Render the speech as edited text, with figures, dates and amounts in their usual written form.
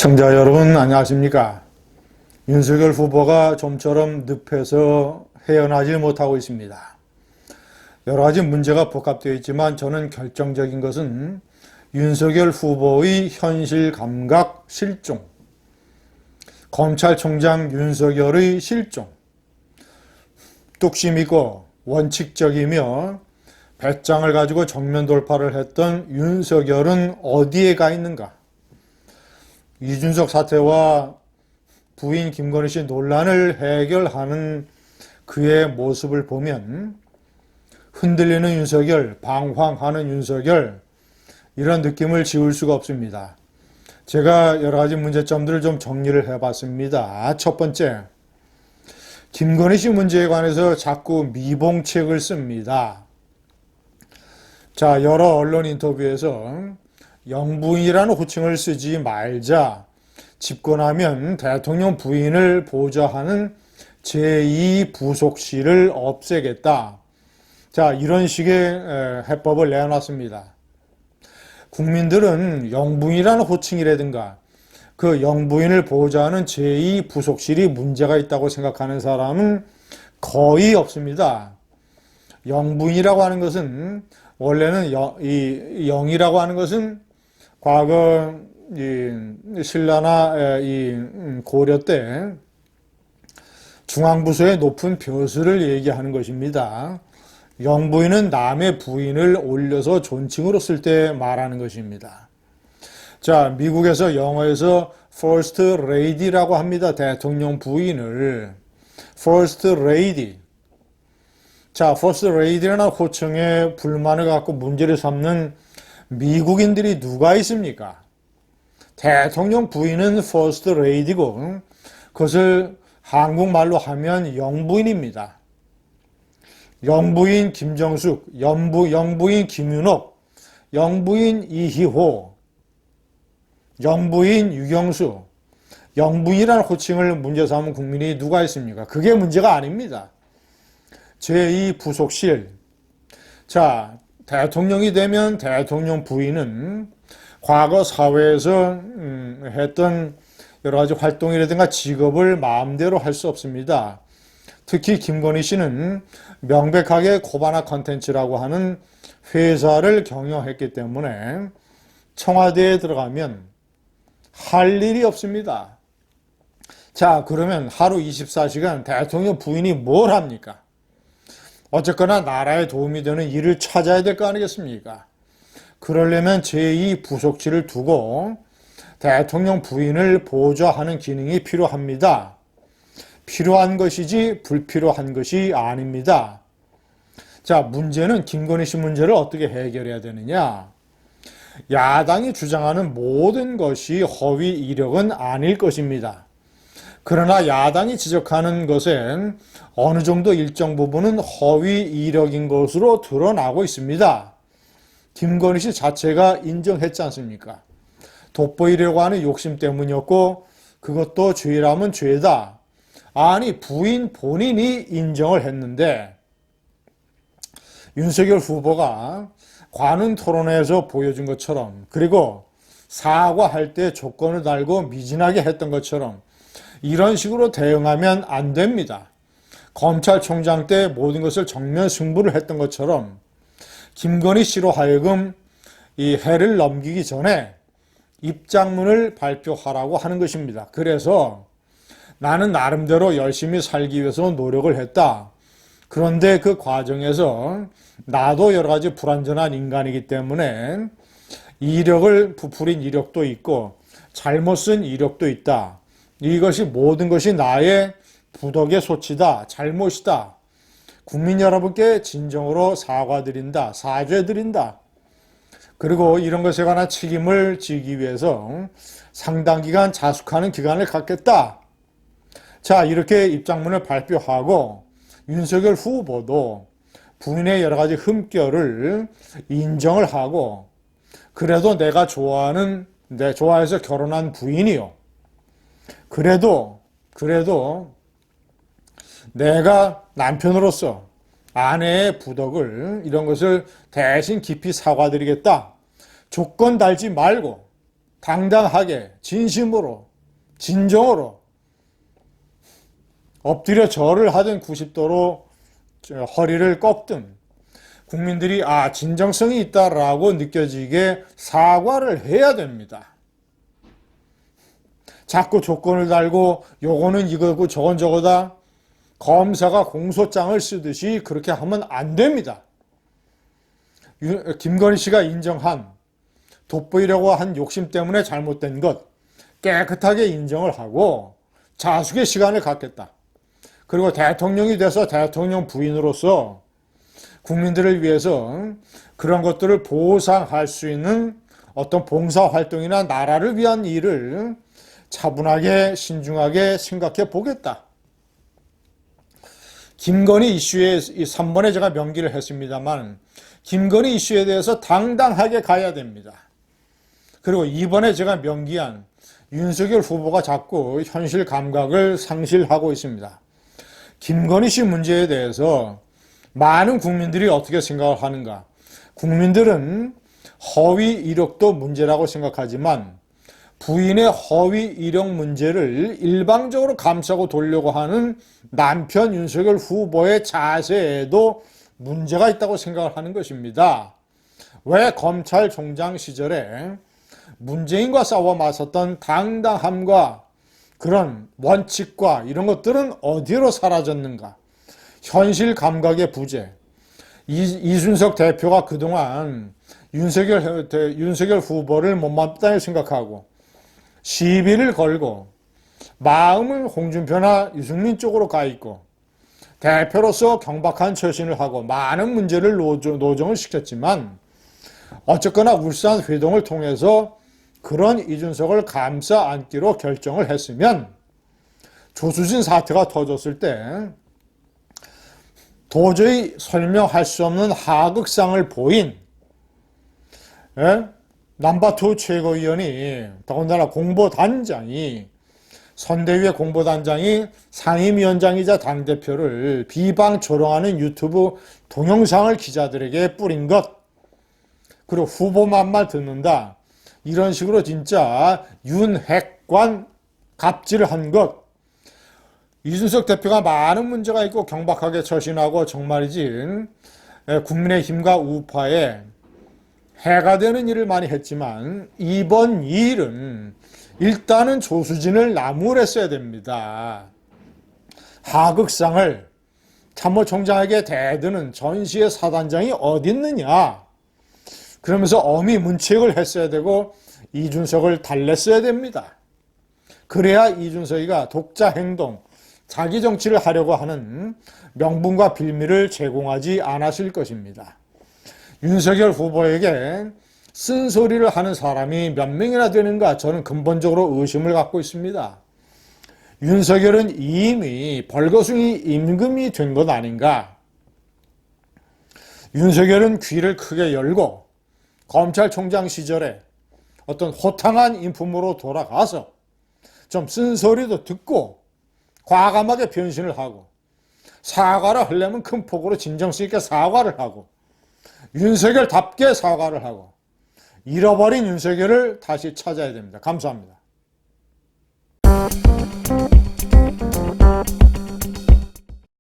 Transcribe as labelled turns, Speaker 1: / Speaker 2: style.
Speaker 1: 시청자 여러분 안녕하십니까? 윤석열 후보가 좀처럼 늪에서 헤어나지 못하고 있습니다. 여러 가지 문제가 복합되어 있지만 저는 결정적인 것은 윤석열 후보의 현실 감각 실종, 검찰총장 윤석열의 실종, 뚝심 있고 원칙적이며 배짱을 가지고 정면 돌파를 했던 윤석열은 어디에 가 있는가? 이준석 사태와 부인 김건희 씨 논란을 해결하는 그의 모습을 보면 흔들리는 윤석열, 방황하는 윤석열, 이런 느낌을 지울 수가 없습니다. 제가 여러 가지 문제점들을 좀 정리를 해봤습니다. 첫 번째, 김건희 씨 문제에 관해서 자꾸 미봉책을 씁니다. 자, 여러 언론 인터뷰에서 영부인이라는 호칭을 쓰지 말자, 집권하면 대통령 부인을 보좌하는 제2부속실을 없애겠다. 자, 이런 식의 해법을 내놨습니다. 국민들은 영부인이라는 호칭이라든가 그 영부인을 보좌하는 제2부속실이 문제가 있다고 생각하는 사람은 거의 없습니다. 영부인이라고 하는 것은 원래는 이 영이라고 하는 것은 과거 신라나 고려 때 중앙부서의 높은 벼슬을 얘기하는 것입니다. 영부인은 남의 부인을 올려서 존칭으로 쓸 때 말하는 것입니다. 자, 미국에서 영어에서 First Lady라고 합니다. 대통령 부인을 First Lady. 자, First Lady라는 호칭에 불만을 갖고 문제를 삼는 미국인들이 누가 있습니까? 대통령 부인은 First Lady고 그것을 한국말로 하면 영부인입니다. 영부인 김정숙, 영부인 김윤옥, 영부인 이희호, 영부인 유경수, 영부인이라는 호칭을 문제 삼은 국민이 누가 있습니까? 그게 문제가 아닙니다. 제2부속실. 자, 대통령이 되면 대통령 부인은 과거 사회에서 했던 여러 가지 활동이라든가 직업을 마음대로 할 수 없습니다. 특히 김건희 씨는 명백하게 코바나 컨텐츠라고 하는 회사를 경영했기 때문에 청와대에 들어가면 할 일이 없습니다. 자, 그러면 하루 24시간 대통령 부인이 뭘 합니까? 어쨌거나 나라에 도움이 되는 일을 찾아야 될 거 아니겠습니까? 그러려면 제2부속실을 두고 대통령 부인을 보좌하는 기능이 필요합니다. 필요한 것이지 불필요한 것이 아닙니다. 자, 문제는 김건희 씨 문제를 어떻게 해결해야 되느냐? 야당이 주장하는 모든 것이 허위 이력은 아닐 것입니다. 그러나 야당이 지적하는 것엔 어느 정도 일정 부분은 허위 이력인 것으로 드러나고 있습니다. 김건희 씨 자체가 인정했지 않습니까? 돋보이려고 하는 욕심 때문이었고 그것도 죄라면 죄다. 아니, 부인 본인이 인정을 했는데 윤석열 후보가 관훈 토론회에서 보여준 것처럼 그리고 사과할 때 조건을 달고 미진하게 했던 것처럼 이런 식으로 대응하면 안 됩니다. 검찰총장 때 모든 것을 정면 승부를 했던 것처럼 김건희 씨로 하여금 이 해를 넘기기 전에 입장문을 발표하라고 하는 것입니다. 그래서 나는 나름대로 열심히 살기 위해서 노력을 했다. 그런데 그 과정에서 나도 여러 가지 불완전한 인간이기 때문에 이력을 부풀린 이력도 있고 잘못 쓴 이력도 있다. 이것이 모든 것이 나의 부덕의 소치다. 잘못이다. 국민 여러분께 진정으로 사과드린다. 사죄드린다. 그리고 이런 것에 관한 책임을 지기 위해서 상당 기간 자숙하는 기간을 갖겠다. 자, 이렇게 입장문을 발표하고 윤석열 후보도 부인의 여러 가지 흠결을 인정을 하고 그래도 내가 좋아해서 결혼한 부인이요. 그래도 내가 남편으로서 아내의 부덕을 이런 것을 대신 깊이 사과드리겠다. 조건 달지 말고 당당하게 진심으로 진정으로 엎드려 절을 하든 90도로 허리를 꺾든 국민들이 진정성이 있다라고 느껴지게 사과를 해야 됩니다. 자꾸 조건을 달고 요거는 이거고 저건 저거다. 검사가 공소장을 쓰듯이 그렇게 하면 안 됩니다. 김건희 씨가 인정한 돋보이려고 한 욕심 때문에 잘못된 것 깨끗하게 인정을 하고 자숙의 시간을 갖겠다. 그리고 대통령이 돼서 대통령 부인으로서 국민들을 위해서 그런 것들을 보상할 수 있는 어떤 봉사활동이나 나라를 위한 일을 차분하게 신중하게 생각해 보겠다. 김건희 이슈에 3번에 제가 명기를 했습니다만 김건희 이슈에 대해서 당당하게 가야 됩니다. 그리고 2번에 제가 명기한 윤석열 후보가 자꾸 현실 감각을 상실하고 있습니다. 김건희 씨 문제에 대해서 많은 국민들이 어떻게 생각을 하는가? 국민들은 허위 이력도 문제라고 생각하지만 부인의 허위 이력 문제를 일방적으로 감싸고 돌려고 하는 남편 윤석열 후보의 자세에도 문제가 있다고 생각을 하는 것입니다. 왜 검찰총장 시절에 문재인과 싸워 맞섰던 당당함과 그런 원칙과 이런 것들은 어디로 사라졌는가? 현실 감각의 부재. 이준석 대표가 그동안 윤석열 후보를 못마땅히 생각하고 시비를 걸고 마음은 홍준표나 유승민 쪽으로 가 있고 대표로서 경박한 처신을 하고 많은 문제를 노정을 시켰지만 어쨌거나 울산 회동을 통해서 그런 이준석을 감싸 안기로 결정을 했으면 조수진 사태가 터졌을 때 도저히 설명할 수 없는 하극상을 보인 넘버2 최고위원이 더군다나 공보단장이 선대위의 공보단장이 상임위원장이자 당대표를 비방 조롱하는 유튜브 동영상을 기자들에게 뿌린 것 그리고 후보만 말 듣는다 이런 식으로 진짜 윤핵관 갑질을 한 것 이준석 대표가 많은 문제가 있고 경박하게 처신하고 정말이지 국민의힘과 우파에 해가 되는 일을 많이 했지만 이번 일은 일단은 조수진을 나무랬어야 됩니다. 하극상을 참모총장에게 대드는 전시의 사단장이 어디 있느냐 그러면서 어미 문책을 했어야 되고 이준석을 달랬어야 됩니다. 그래야 이준석이가 독자 행동 자기 정치를 하려고 하는 명분과 빌미를 제공하지 않았을 것입니다. 윤석열 후보에게 쓴소리를 하는 사람이 몇 명이나 되는가 저는 근본적으로 의심을 갖고 있습니다. 윤석열은 이미 벌거숭이 임금이 된 것 아닌가. 윤석열은 귀를 크게 열고 검찰총장 시절에 어떤 호탕한 인품으로 돌아가서 좀 쓴소리도 듣고 과감하게 변신을 하고 사과를 하려면 큰 폭으로 진정성 있게 사과를 하고 윤석열답게 사과를 하고 잃어버린 윤석열을 다시 찾아야 됩니다. 감사합니다.